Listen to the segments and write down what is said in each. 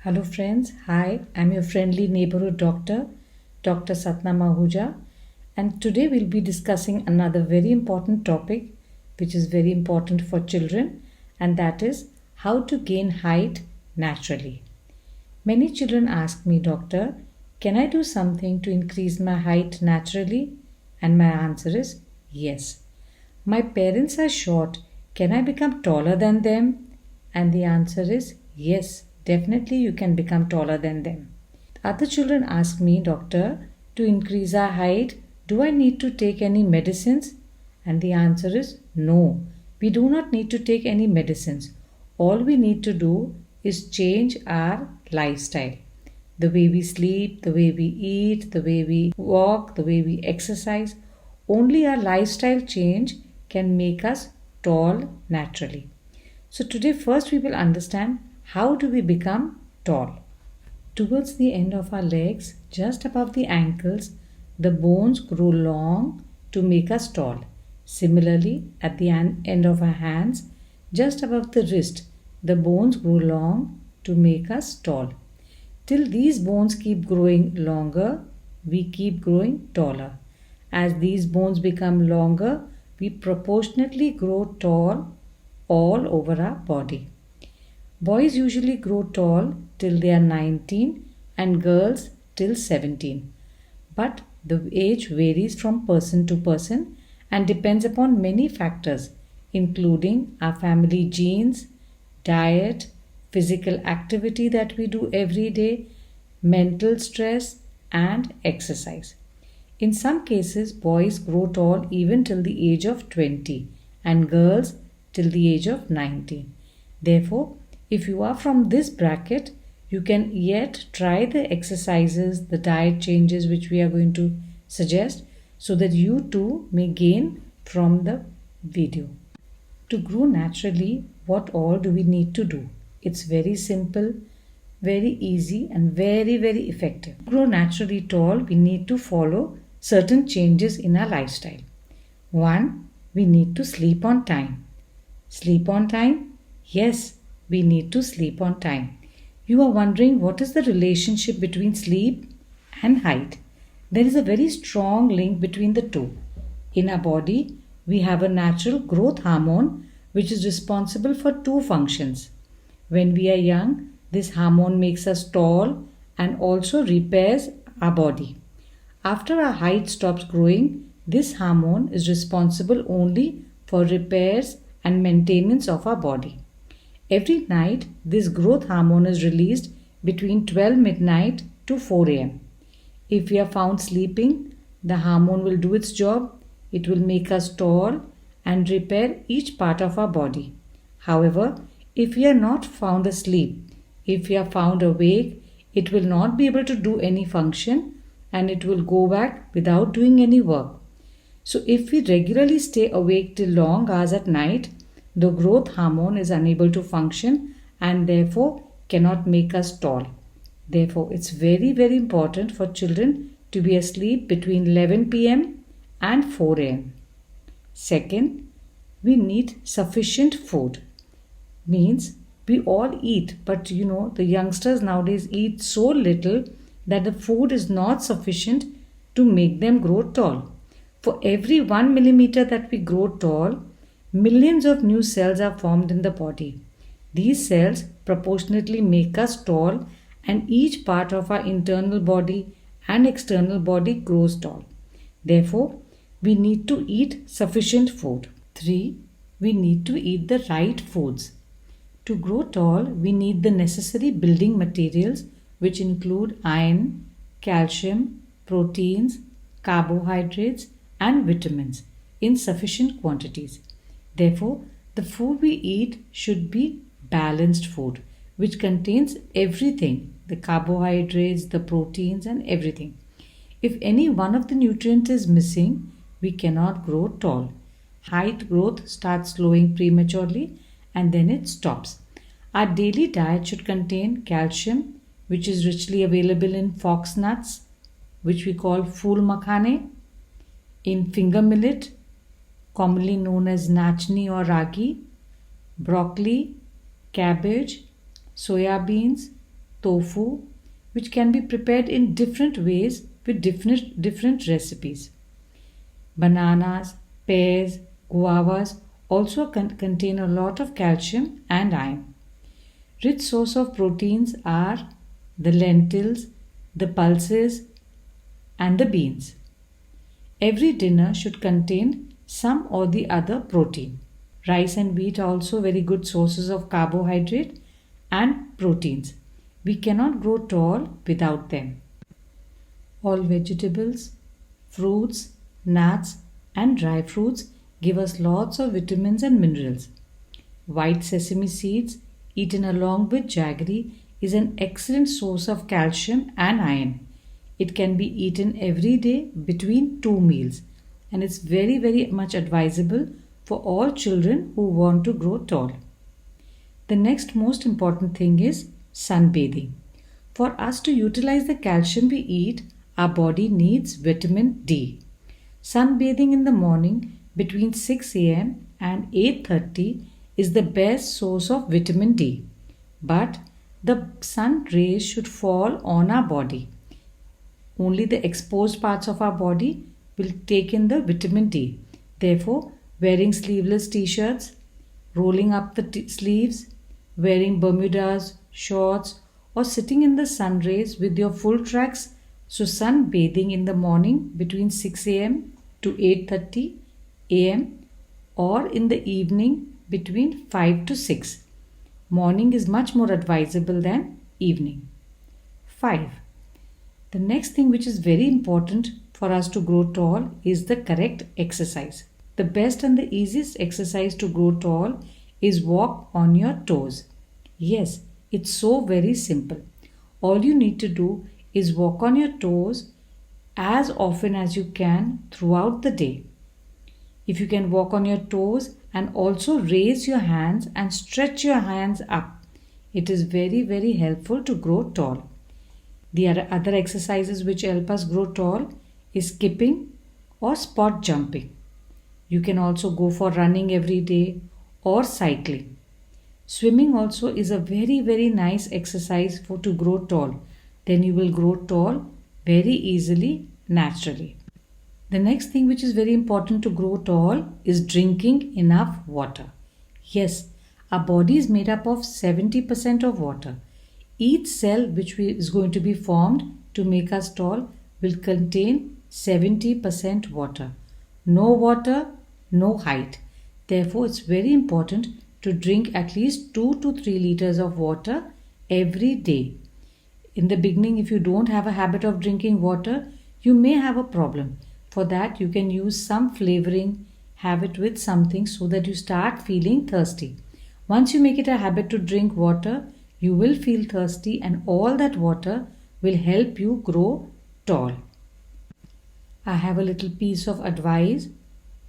Hello, friends. Hi, I'm your friendly neighborhood doctor, Dr. Satna Mahuja, and today we'll be discussing another very important topic, which is very important for children, and that is how to gain height naturally. Many children ask me, Doctor, can I do something to increase my height naturally? And my answer is yes. My parents are short. Can I become taller than them? And the answer is yes, definitely you can become taller than them. Other children ask me, Doctor, to increase our height, do I need to take any medicines? And the answer is no. We do not need to take any medicines. All we need to do is change our lifestyle. The way we sleep, the way we eat, the way we walk, the way we exercise. Only our lifestyle change can make us tall naturally. So today first we will understand how do we become tall. Towards the end of our legs, just above the ankles, the bones grow long to make us tall. Similarly, at the end of our hands, just above the wrist, the bones grow long to make us tall. Till these bones keep growing longer, we keep growing taller. As these bones become longer, we proportionately grow tall all over our body. Boys usually grow tall till they are 19 and girls till 17. But the age varies from person to person and depends upon many factors, including our family genes, diet, physical activity that we do every day, mental stress, and exercise. In some cases, boys grow tall even till the age of 20 and girls till the age of 19. Therefore, if you are from this bracket, you can yet try the exercises, the diet changes which we are going to suggest so that you too may gain from the video. To grow naturally, what all do we need to do? It's very simple, very easy, and very effective. To grow naturally tall, we need to follow certain changes in our lifestyle. 1. We need to sleep on time. Sleep on time? Yes, we need to sleep on time. You are wondering what is the relationship between sleep and height. There is a very strong link between the two. In our body, we have a natural growth hormone which is responsible for two functions. When we are young, this hormone makes us tall and also repairs our body. After our height stops growing, this hormone is responsible only for repairs and maintenance of our body. Every night, this growth hormone is released between 12 midnight to 4 am. If we are found sleeping, the hormone will do its job. It will make us tall and repair each part of our body. However, if we are not found asleep, if we are found awake, it will not be able to do any function and it will go back without doing any work. So if we regularly stay awake till long hours at night, the growth hormone is unable to function and therefore cannot make us tall. Therefore, it's very important for children to be asleep between 11 pm and 4 am. Second, we need sufficient food. Means we all eat, but the youngsters nowadays eat so little that the food is not sufficient to make them grow tall. For every 1 millimeter that we grow tall, millions of new cells are formed in the body. These cells proportionately make us tall and each part of our internal body and external body grows tall. Therefore, we need to eat sufficient food. 3. We need to eat the right foods. To grow tall, we need the necessary building materials which include iron, calcium, proteins, carbohydrates, and vitamins in sufficient quantities. Therefore, the food we eat should be balanced food, which contains everything, the carbohydrates, the proteins, and everything. If any one of the nutrients is missing, we cannot grow tall. Height growth starts slowing prematurely and then it stops. Our daily diet should contain calcium, which is richly available in fox nuts, which we call fool makhane, in finger millet, commonly known as nachni or ragi, broccoli, cabbage, soya beans, tofu, which can be prepared in different ways with different recipes. Bananas, pears, guavas also contain a lot of calcium and iron. Rich source of proteins are the lentils, the pulses, and the beans. Every dinner should contain some or the other protein. Rice and wheat are also very good sources of carbohydrate and proteins. We cannot grow tall without them. All vegetables, fruits, nuts, and dry fruits give us lots of vitamins and minerals. White sesame seeds, eaten along with jaggery, is an excellent source of calcium and iron. It can be eaten every day between two meals, and it's very much advisable for all children who want to grow tall. The next most important thing is sunbathing. For us to utilize the calcium we eat, our body needs vitamin D. Sunbathing in the morning between 6 a.m. and 8:30 is the best source of vitamin D. But the sun rays should fall on our body. Only the exposed parts of our body will take in the vitamin D. Therefore, wearing sleeveless t-shirts, rolling up the sleeves, wearing Bermudas, shorts, or sitting in the sun rays with your full tracks. So sunbathing in the morning between 6 a.m. to 8:30 a.m. or in the evening between 5 to 6. Morning is much more advisable than evening. 5. The next thing which is very important for us to grow tall is the correct exercise. The best and the easiest exercise to grow tall is walk on your toes. Yes, it's so very simple. All you need to do is walk on your toes as often as you can throughout the day. If you can walk on your toes and also raise your hands and stretch your hands up, it is very helpful to grow tall. The other exercises which help us grow tall is skipping or spot jumping. You can also go for running every day or cycling. Swimming also is a very nice exercise to grow tall. Then you will grow tall very easily, naturally. The next thing which is very important to grow tall is drinking enough water. Yes, our body is made up of 70% of water. Each cell which is going to be formed to make us tall will contain 70% water. No water, no height. Therefore, it's very important to drink at least 2 to 3 liters of water every day. In the beginning, if you don't have a habit of drinking water, you may have a problem. For that, you can use some flavoring, have it with something so that you start feeling thirsty. Once you make it a habit to drink water, you will feel thirsty and all that water will help you grow tall. I have a little piece of advice,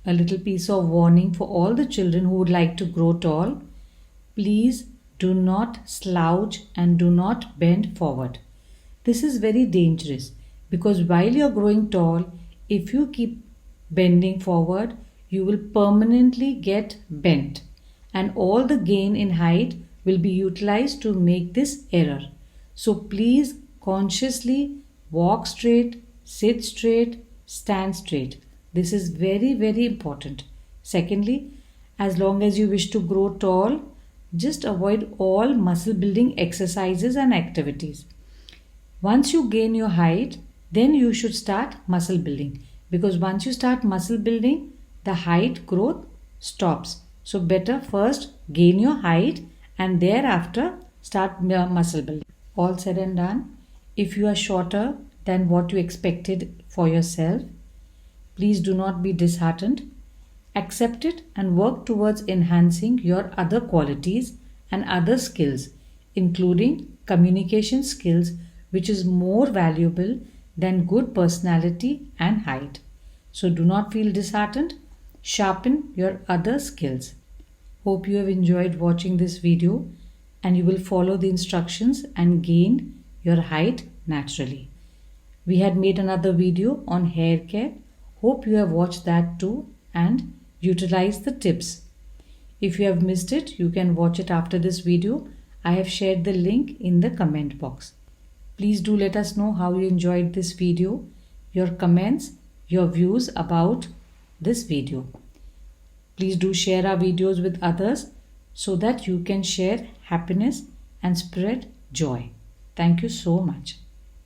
a little piece of warning for all the children who would like to grow tall. Please do not slouch and do not bend forward. This is very dangerous because while you're growing tall, if you keep bending forward, you will permanently get bent and all the gain in height will be utilized to make this error. So please consciously walk straight, sit straight, stand straight. This is very important. Secondly, as long as you wish to grow tall, just avoid all muscle building exercises and activities. Once you gain your height, then you should start muscle building, because once you start muscle building, the height growth stops. So better first gain your height and thereafter start muscle building. All said and done, if you are shorter than what you expected for yourself, please do not be disheartened. Accept it and work towards enhancing your other qualities and other skills, including communication skills, which is more valuable than good personality and height. So do not feel disheartened. Sharpen your other skills. Hope you have enjoyed watching this video and you will follow the instructions and gain your height naturally. We had made another video on hair care. Hope you have watched that too and utilize the tips. If you have missed it, you can watch it after this video. I have shared the link in the comment box. Please do let us know how you enjoyed this video, your comments, your views about this video. Please do share our videos with others so that you can share happiness and spread joy. Thank you so much.